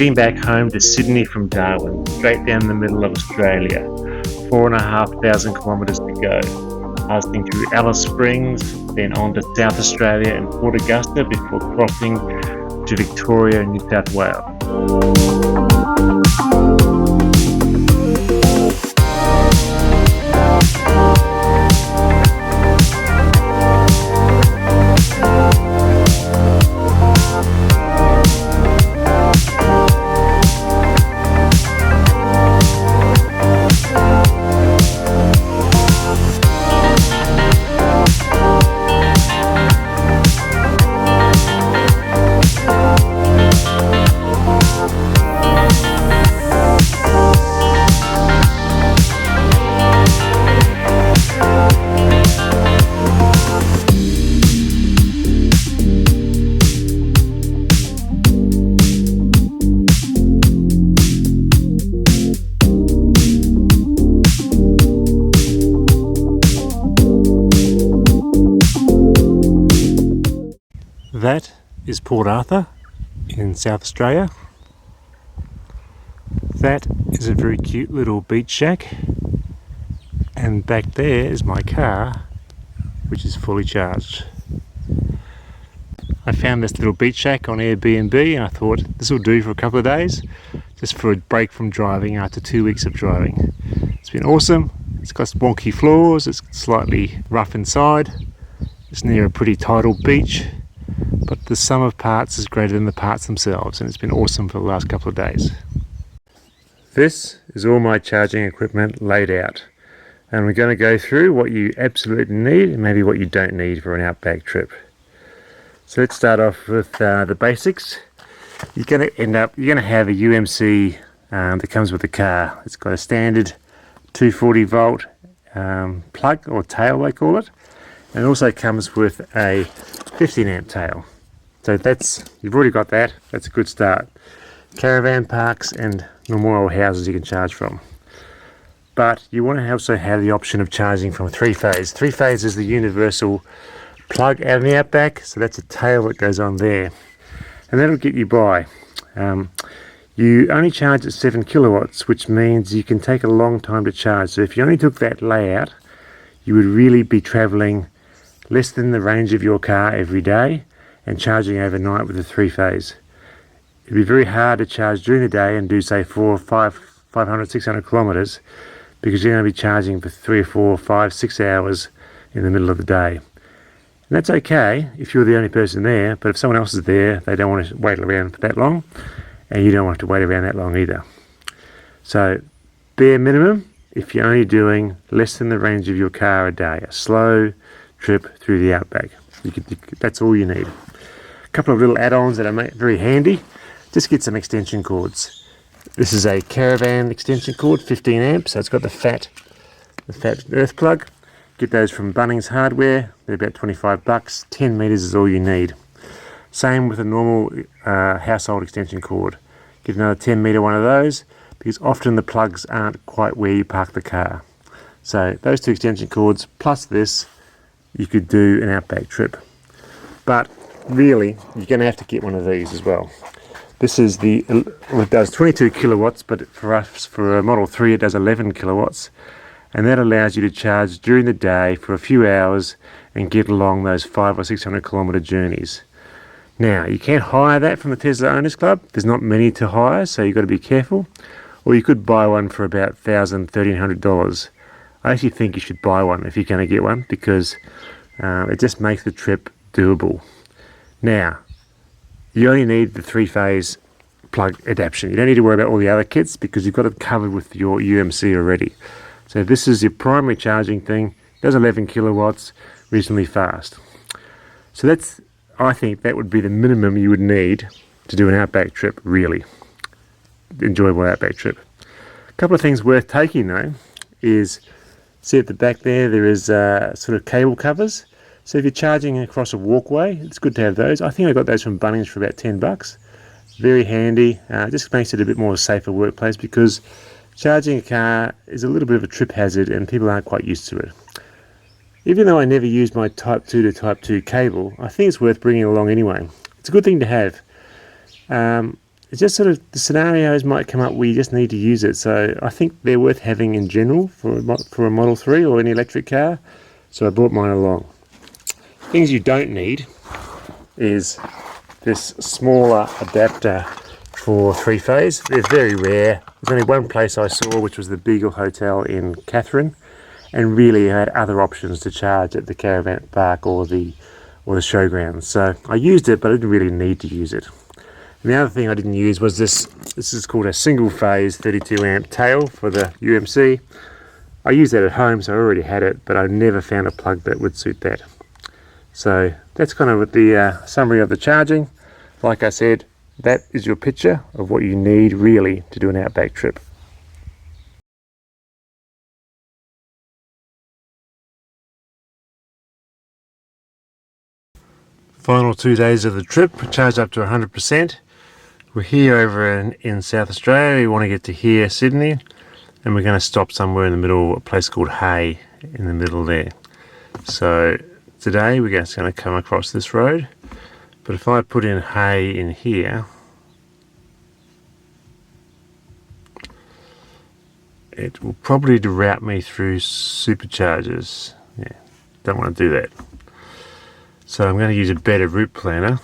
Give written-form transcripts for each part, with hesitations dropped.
Heading back home to Sydney from Darwin, straight down the middle of Australia. 4,500 kilometres to go. Passing through Alice Springs, then on to South Australia and Port Augusta before crossing to Victoria and New South Wales. That is Port Arthur in South Australia. That is a very cute little beach shack, and back there is my car, which is fully charged. I found this little beach shack on Airbnb and I thought this will do for a couple of days, just for a break from driving after 2 weeks of driving. It's been awesome. It's got wonky floors, it's slightly rough inside, it's near a pretty tidal beach, but the sum of parts is greater than the parts themselves, and it's been awesome for the last couple of days. This is all my charging equipment laid out, and we're going to go through what you absolutely need and maybe what you don't need for an outback trip. So let's start off with the basics. You're going to have a UMC that comes with the car. It's got a standard 240 volt plug or tail they call it, and it also comes with a 15 amp tail. So you've already got that. That's a good start. Caravan parks and memorial houses you can charge from. But you want to also have the option of charging from three-phase. Three-phase is the universal plug out in the outback, so that's a tail that goes on there. And that'll get you by. You only charge at 7 kilowatts, which means you can take a long time to charge. So if you only took that layout, you would really be travelling less than the range of your car every day and charging overnight with a three-phase. It'd be very hard to charge during the day and do say 500, 600 kilometres, because you're going to be charging for 3 or 4, 5, 6 hours in the middle of the day. And that's okay if you're the only person there, but if someone else is there, they don't want to wait around for that long, and you don't want to wait around that long either. So bare minimum, if you're only doing less than the range of your car a day, a slow trip through the outback, that's all you need. A couple of little add-ons that are very handy. Just get some extension cords. This is a caravan extension cord, 15 amps, so it's got the fat earth plug. Get those from Bunnings Hardware. They're about $25. 10 meters is all you need. Same with a normal household extension cord. Get another 10 meter one of those, because often the plugs aren't quite where you park the car. So those two extension cords plus this, you could do an outback trip. But really, you're going to have to get one of these as well. This is it does 22 kilowatts, but for us, for a Model 3, it does 11 kilowatts. And that allows you to charge during the day for a few hours and get along those 500 or 600 kilometre journeys. Now, you can't hire that from the Tesla Owners Club. There's not many to hire, so you've got to be careful. Or you could buy one for about $1,000, $1,300. I actually think you should buy one if you're going to get one, because it just makes the trip doable. Now, you only need the three-phase plug adaptation. You don't need to worry about all the other kits, because you've got it covered with your UMC already. So this is your primary charging thing. It does 11 kilowatts, reasonably fast. So I think that would be the minimum you would need to do an outback trip, really. Enjoyable outback trip. A couple of things worth taking though is, see at the back there is sort of cable covers. So if you're charging across a walkway, it's good to have those. I think I got those from Bunnings for about $10. Very handy. Just makes it a bit more safer workplace, because charging a car is a little bit of a trip hazard and people aren't quite used to it. Even though I never use my Type 2 to Type 2 cable, I think it's worth bringing along anyway. It's a good thing to have. it's just sort of the scenarios might come up where you just need to use it. So I think they're worth having in general for a Model 3 or any electric car. So I brought mine along. Things you don't need is this smaller adapter for 3-phase. They're very rare. There's only one place I saw, which was the Beagle Hotel in Catherine, and really I had other options to charge at the caravan park or the showgrounds. So I used it, but I didn't really need to use it. And the other thing I didn't use was this. This is called a single phase 32 amp tail for the UMC. I used that at home, so I already had it, but I never found a plug that would suit that. So that's kind of the summary of the charging. Like I said, that is your picture of what you need really to do an outback trip. Final 2 days of the trip, we charged up to 100%. We're here over in South Australia. We want to get to here, Sydney, and we're going to stop somewhere in the middle, a place called Hay in the middle there. So today we're just going to come across this road, but if I put in Hay in here, it will probably route me through superchargers. Yeah, don't want to do that. So I'm going to use a better route planner,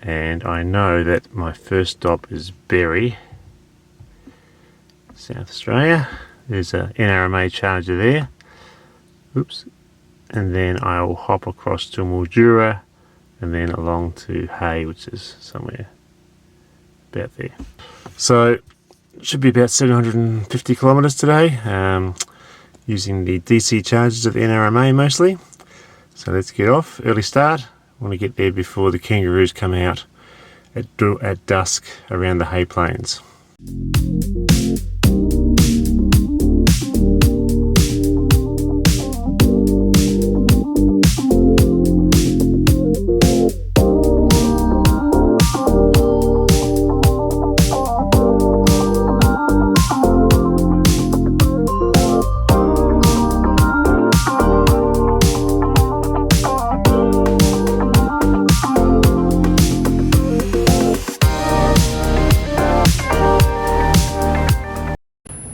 and I know that my first stop is Berry, South Australia. There's a NRMA charger there. Oops. And then I'll hop across to Mildura and then along to Hay, which is somewhere about there. So it should be about 750 kilometers today, using the DC chargers of the NRMA mostly. So let's get off. Early start. I want to get there before the kangaroos come out at dusk around the Hay Plains.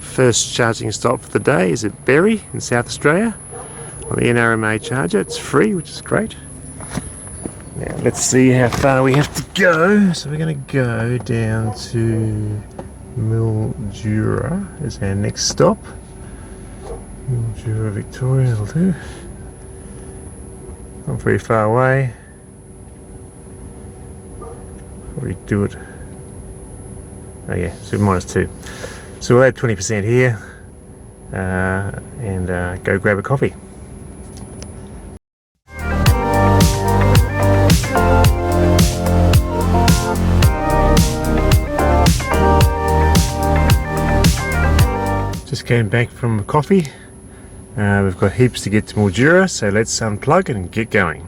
First charging stop for the day is at Berry in South Australia on the NRMA charger. It's free, which is great. Now let's see how far we have to go. So we're going to go down to Mildura is our next stop. Mildura, Victoria will do. Not very far away. Probably do it. Oh yeah, so -2. So we'll add 20% here and go grab a coffee. Just came back from coffee. We've got heaps to get to Mildura, so let's unplug and get going.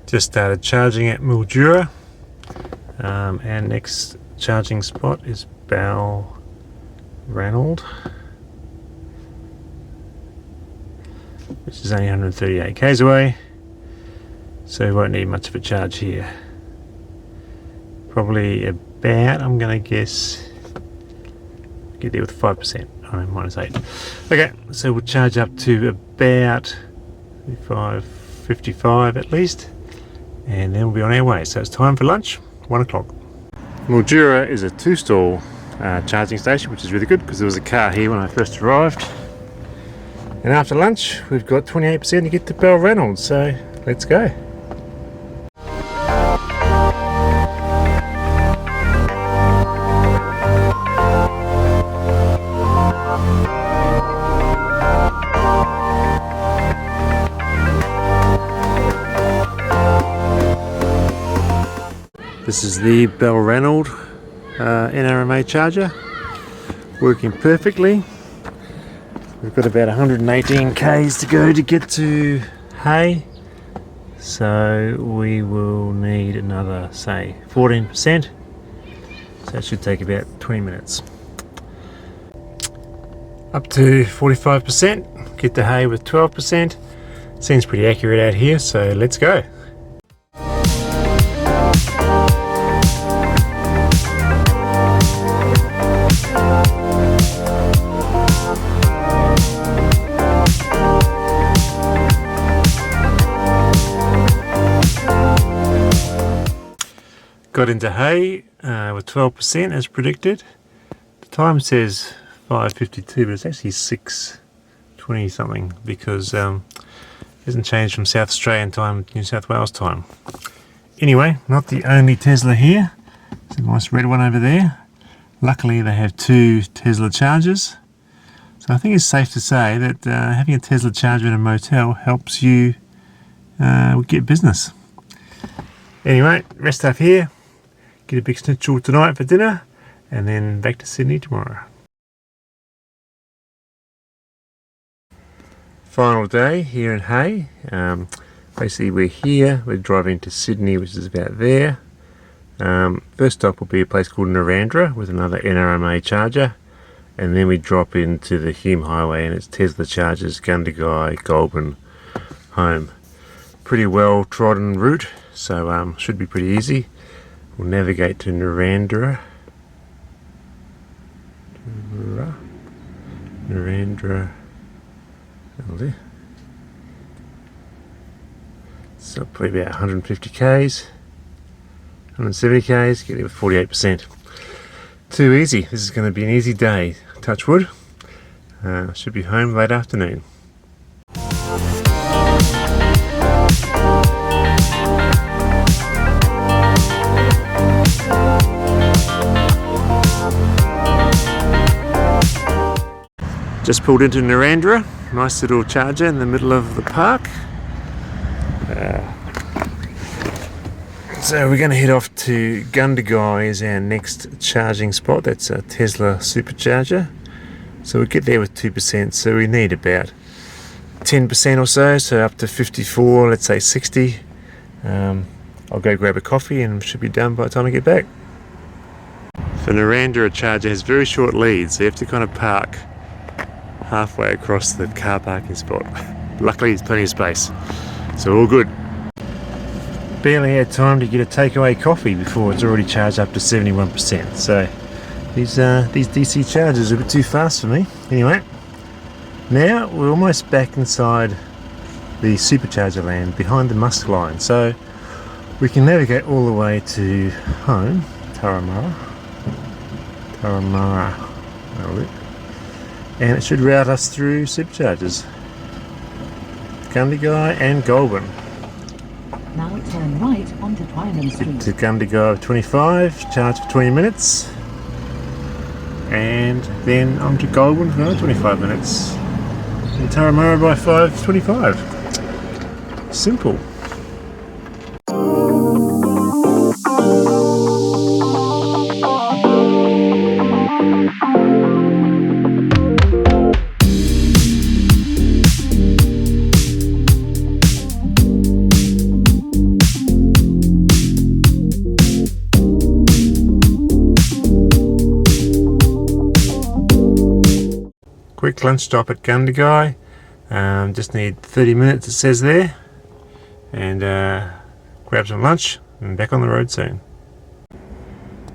Just started charging at Mildura. Our next charging spot is Balranald, which is only 138 k's away, so we won't need much of a charge here. Probably about, I'm going to guess, get there with 5%. Oh, -8. Okay, so we'll charge up to about 55 at least, and then we'll be on our way. So it's time for lunch, 1 o'clock. Mildura is a 2-stall charging station, which is really good because there was a car here when I first arrived. And after lunch, we've got 28% to get to Balranald, so let's go. This is the Balranald NRMA charger, working perfectly. We've got about 118 k's to go to get to Hay, so we will need another, say, 14%, so that should take about 20 minutes. Up to 45%, get to Hay with 12%. Seems pretty accurate out here, so let's go. Got into Hay with 12% as predicted. The time says 5:52, but it's actually 6:20 something because it hasn't changed from South Australian time to New South Wales time. Anyway, not the only Tesla here. There's a nice red one over there. Luckily they have 2 Tesla chargers. So I think it's safe to say that having a Tesla charger in a motel helps you get business. Anyway, rest up here. Get a big schnitzel tonight for dinner, and then back to Sydney tomorrow. Final day here in Hay. Basically we're here, we're driving to Sydney, which is about there. First stop will be a place called Narrandera with another NRMA charger, and then we drop into the Hume Highway and it's Tesla chargers, Gundagai, Goulburn, home. Pretty well trodden route, so should be pretty easy. We'll navigate to Narrandera. Narrandera. So probably about 150 k's, 170 k's, get it with 48%. Too easy. This is going to be an easy day. Touch wood. Should be home late afternoon. Just pulled into Narrandera, nice little charger in the middle of the park. So we're going to head off to Gundagai is our next charging spot. That's a Tesla supercharger. So we'll get there with 2%, so we need about 10% or so up to 54, let's say 60. I'll go grab a coffee and should be done by the time I get back. For Narrandera, a charger has very short leads, so you have to kind of park halfway across the car parking spot. Luckily there's plenty of space, so all good. Barely had time to get a takeaway coffee before it's already charged up to 71%, so these DC chargers are a bit too fast for me. Anyway, now we're almost back inside the supercharger land behind the Musk line, so we can navigate all the way to home, Taramara, and it should route us through superchargers, Gundagai and Goulburn. Now turn right onto Twyman Street. To Gundagai 25, charge for 20 minutes, and then on to Goulburn for another 25 minutes, and Taramara by 5:25. Simple. Quick lunch stop at Gundagai. Just need 30 minutes, it says there, and grab some lunch and back on the road soon.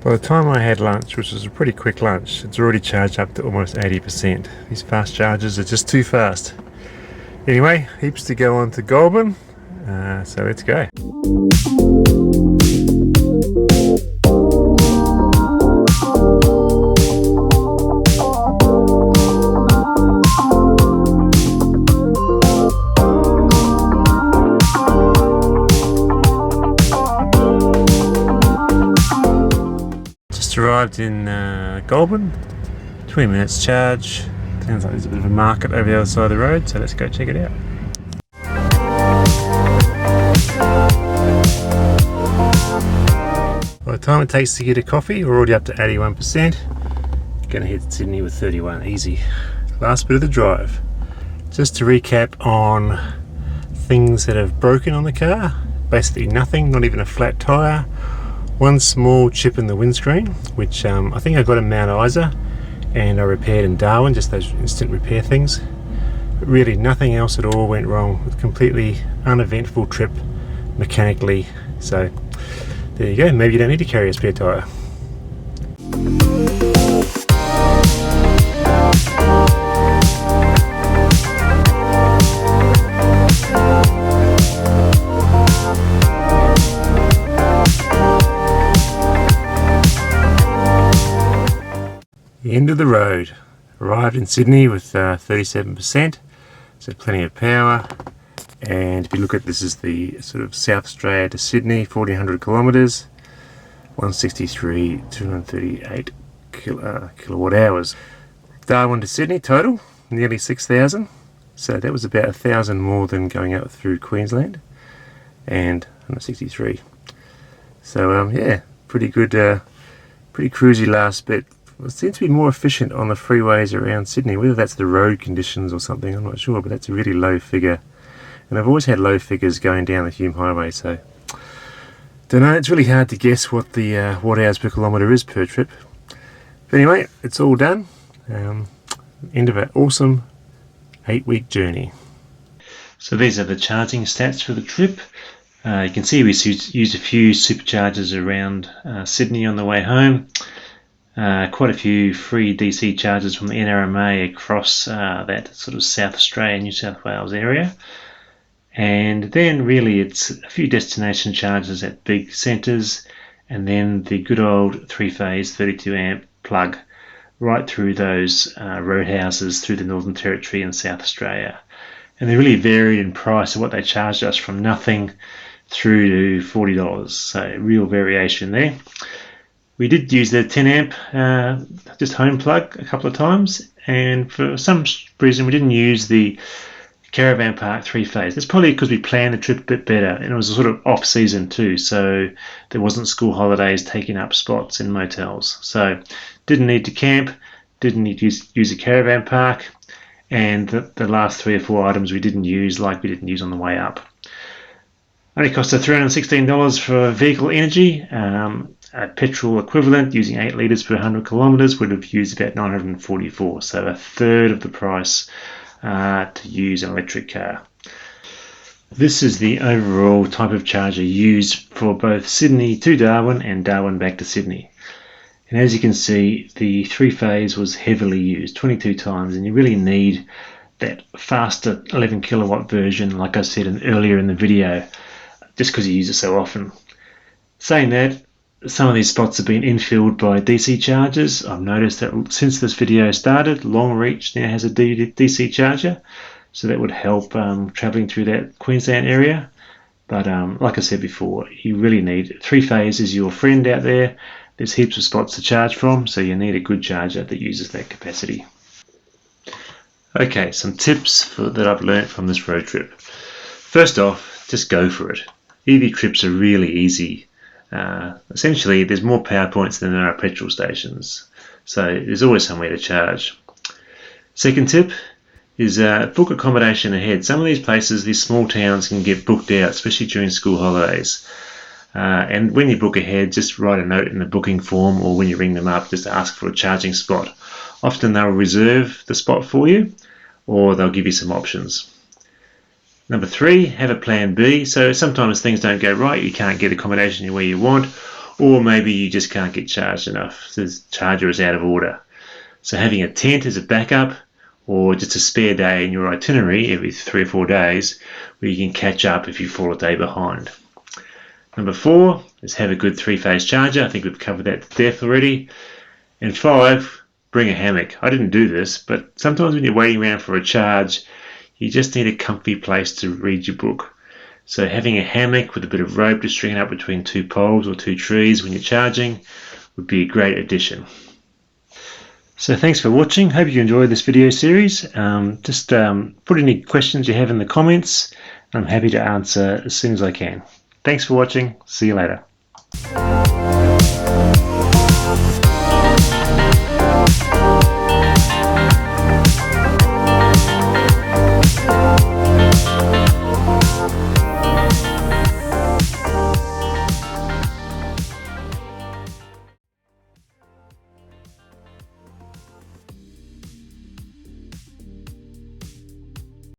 By the time I had lunch, which was a pretty quick lunch, it's already charged up to almost 80%. These fast chargers are just too fast. Anyway, heaps to go on to Goulburn, so let's go. Arrived in Goulburn, 20 minutes charge. Sounds like there's a bit of a market over the other side of the road, so let's go check it out. By the time it takes to get a coffee, we're already up to 81%. Gonna hit Sydney with 31, easy. last bit of the drive. Just to recap on things that have broken on the car. Basically nothing, not even a flat tyre. One small chip in the windscreen, which I think I got in Mount Isa and I repaired in Darwin, just those instant repair things. But really nothing else at all went wrong. It was a completely uneventful trip mechanically. So there you go, maybe you don't need to carry a spare tyre. The end of the road. Arrived in Sydney with 37%, so plenty of power. And if you look at this, is the sort of South Australia to Sydney, 1400 kilometres, 163, 238 kilowatt hours. Darwin to Sydney total, nearly 6,000. So that was about 1,000 more than going up through Queensland, and 163. So yeah, pretty good, pretty cruisy last bit. It seems to be more efficient on the freeways around Sydney, whether that's the road conditions or something, I'm not sure, but that's a really low figure. And I've always had low figures going down the Hume Highway, so don't know, it's really hard to guess what the watt hours per kilometre is per trip. But anyway, it's all done. End of an awesome 8-week journey. So these are the charging stats for the trip. You can see we used a few superchargers around Sydney on the way home. Quite a few free DC chargers from the NRMA across that sort of South Australia, New South Wales area. And then really it's a few destination chargers at big centres, and then the good old 3-phase 32 amp plug right through those roadhouses through the Northern Territory and South Australia. And they really varied in price of what they charged us, from nothing through to $40, so real variation there. We did use the 10 amp just home plug a couple of times, and for some reason we didn't use the caravan park 3-phase. That's probably because we planned the trip a bit better, and it was a sort of off season too, so there wasn't school holidays taking up spots in motels. So didn't need to camp, didn't need to use a caravan park, and the last 3 or 4 items we didn't use, like we didn't use on the way up. Only cost us $316 for vehicle energy. A petrol equivalent using 8 litres per 100 kilometres would have used about 944, so a third of the price to use an electric car. This is the overall type of charger used for both Sydney to Darwin and Darwin back to Sydney. And as you can see, the 3-phase was heavily used, 22 times, and you really need that faster 11 kilowatt version, like I said earlier in the video, just because you use it so often. Saying that, some of these spots have been infilled by DC chargers. I've noticed that since this video started, Longreach now has a DC charger, so that would help travelling through that Queensland area. But like I said before, you really need 3-phase is your friend out there. There's heaps of spots to charge from, so you need a good charger that uses that capacity. Okay, some tips that I've learnt from this road trip. First off, just go for it. EV trips are really easy. Essentially, there's more power points than there are petrol stations, so there's always somewhere to charge. Second tip is book accommodation ahead. Some of these places, these small towns, can get booked out, especially during school holidays. And when you book ahead, just write a note in the booking form, or when you ring them up, just ask for a charging spot. Often they'll reserve the spot for you, or they'll give you some options. Number 3, have a plan B. So sometimes things don't go right, you can't get accommodation where you want, or maybe you just can't get charged enough. The charger is out of order. So having a tent as a backup, or just a spare day in your itinerary every 3 or 4 days, where you can catch up if you fall a day behind. Number 4 is have a good 3-phase charger. I think we've covered that to death already. And 5, bring a hammock. I didn't do this, but sometimes when you're waiting around for a charge, you just need a comfy place to read your book. So having a hammock with a bit of rope to string it up between 2 poles or 2 trees when you're charging would be a great addition. So thanks for watching. Hope you enjoyed this video series. Just put any questions you have in the comments. I'm happy to answer as soon as I can. Thanks for watching. See you later.